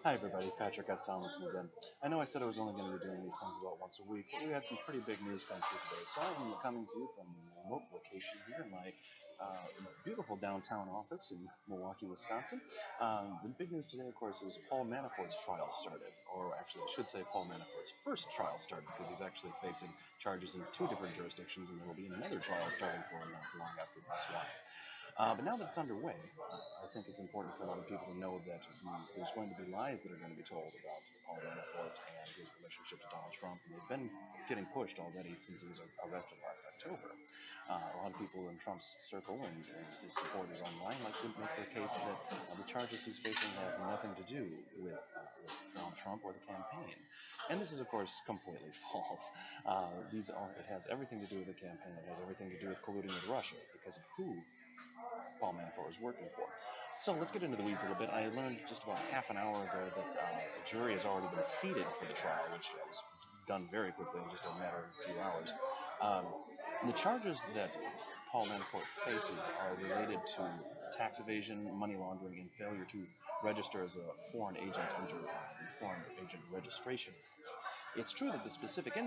Hi everybody, Patrick S. Tomlinson again. I know I said I was only going to be doing these things about once a week, but we had some pretty big news come through today. So I'm coming to you from a remote location here in my beautiful downtown office in Milwaukee, Wisconsin. The big news today, of course, is Paul Manafort's trial started. Or actually, I should say Paul Manafort's first trial started, because he's actually facing charges in two different jurisdictions, and there will be another trial starting for him not long after this one. But now that it's underway, I think it's important for a lot of people to know that there's going to be lies that are going to be told about Paul Manafort and his relationship to Donald Trump. And they've been getting pushed already since he was arrested last October. A lot of people in Trump's circle and his supporters online like to make the case that the charges he's facing have nothing to do with Donald Trump or the campaign. And this is, of course, completely false. It has everything to do with the campaign. It has everything to do with colluding with Russia because of who Paul Manafort was working for. So let's get into the weeds a little bit. I learned just about half an hour ago that the jury has already been seated for the trial, which was done very quickly in just a matter of a few hours. The charges that Paul Manafort faces are related to tax evasion, money laundering, and failure to register as a foreign agent under the Foreign Agent Registration Act. It's true that the specific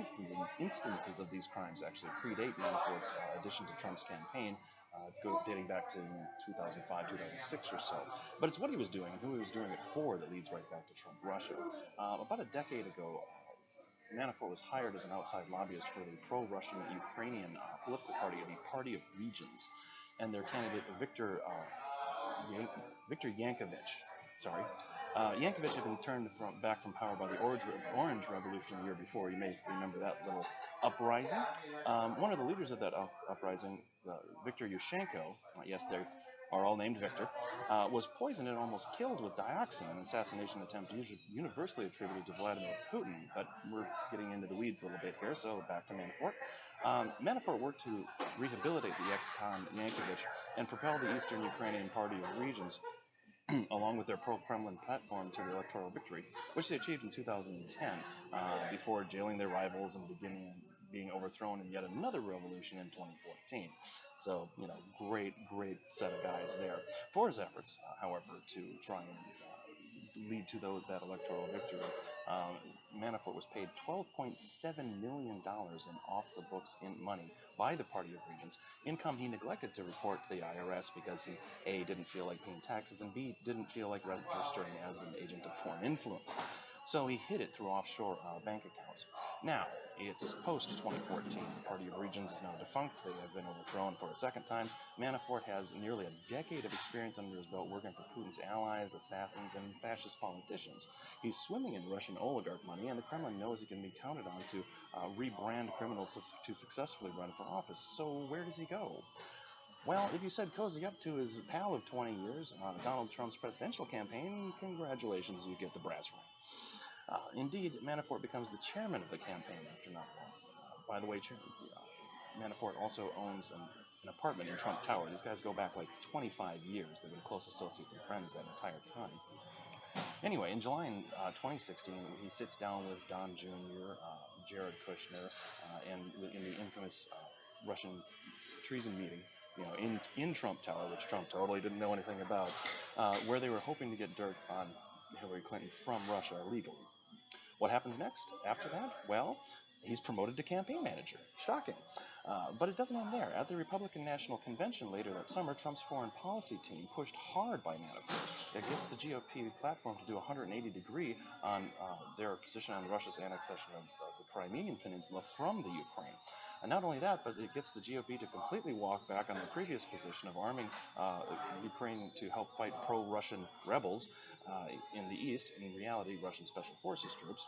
instances of these crimes actually predate Manafort's addition to Trump's campaign, dating back to 2005, 2006 or so. But it's what he was doing and who he was doing it for that leads right back to Trump Russia. About a decade ago, Manafort was hired as an outside lobbyist for the pro-Russian Ukrainian political party, the Party of Regions, and their candidate Viktor Yankovich. Sorry. Yankovich had been turned back from power by the Orange Revolution the year before. You may remember that little uprising. One of the leaders of that uprising, Viktor Yushchenko, yes, they are all named Victor, was poisoned and almost killed with dioxin, an assassination attempt universally attributed to Vladimir Putin. But we're getting into the weeds a little bit here, so back to Manafort. Manafort worked to rehabilitate the ex-con Yankovich and propel the Eastern Ukrainian Party of Regions along with their pro-Kremlin platform to the electoral victory, which they achieved in 2010, before jailing their rivals and being overthrown in yet another revolution in 2014. So, great set of guys there. For his efforts, however, to try and lead to that electoral victory, Manafort was paid $12.7 million in off-the-books money by the Party of Regions, income he neglected to report to the IRS because he, A, didn't feel like paying taxes, and B, didn't feel like registering as an agent of foreign influence. So he hid it through offshore bank accounts. Now, it's post-2014. The Party of Regions is now defunct. They have been overthrown for a second time. Manafort has nearly a decade of experience under his belt working for Putin's allies, assassins, and fascist politicians. He's swimming in Russian oligarch money, and the Kremlin knows he can be counted on to rebrand criminals to successfully run for office. So where does he go? Well, if you said cozy up to his pal of 20 years on Donald Trump's presidential campaign, congratulations, you get the brass ring. Indeed, Manafort becomes the chairman of the campaign after not long. By the way, Manafort also owns an apartment in Trump Tower. These guys go back like 25 years. They've been close associates and friends that entire time. Anyway, in July 2016, he sits down with Don Jr., Jared Kushner, and in the infamous Russian treason meeting, in Trump Tower, which Trump totally didn't know anything about, where they were hoping to get dirt on Hillary Clinton from Russia illegally. What happens next after that? Well, he's promoted to campaign manager. Shocking. But it doesn't end there. At the Republican National Convention later that summer, Trump's foreign policy team pushed hard by Manafort. It gets the GOP platform to do a 180-degree on their position on Russia's annexation of the Crimean Peninsula from the Ukraine. And not only that, but it gets the GOP to completely walk back on their previous position of arming Ukraine to help fight pro-Russian rebels in the east, in reality, Russian Special Forces troops.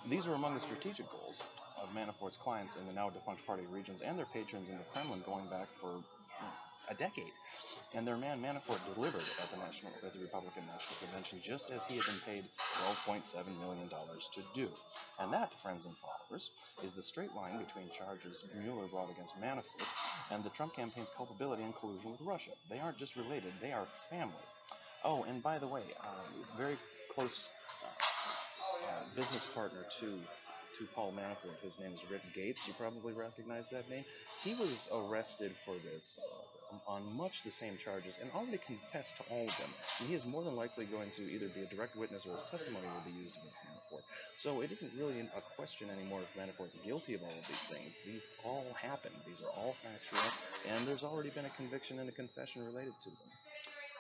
These are among the strategic goals of Manafort's clients in the now defunct Party of Regions and their patrons in the Kremlin going back for a decade. And their man Manafort delivered at the Republican National Convention, just as he had been paid $12.7 million to do. And that, friends and followers, is the straight line between charges Mueller brought against Manafort and the Trump campaign's culpability and collusion with Russia. They aren't just related, they are family. Oh, and by the way, very close business partner to Paul Manafort. His name is Rick Gates. You probably recognize that name. He was arrested for this on much the same charges and already confessed to all of them. And he is more than likely going to either be a direct witness or his testimony will be used against Manafort. So it isn't really a question anymore if Manafort's guilty of all of these things. These all happened. These are all factual, and there's already been a conviction and a confession related to them.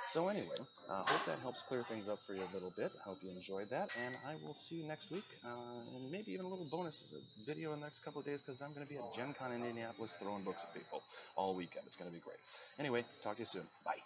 So anyway, hope that helps clear things up for you a little bit. I hope you enjoyed that, and I will see you next week, and maybe even a little bonus video in the next couple of days, because I'm going to be at Gen Con in Indianapolis throwing books at people all weekend. It's going to be great. Anyway, talk to you soon. Bye.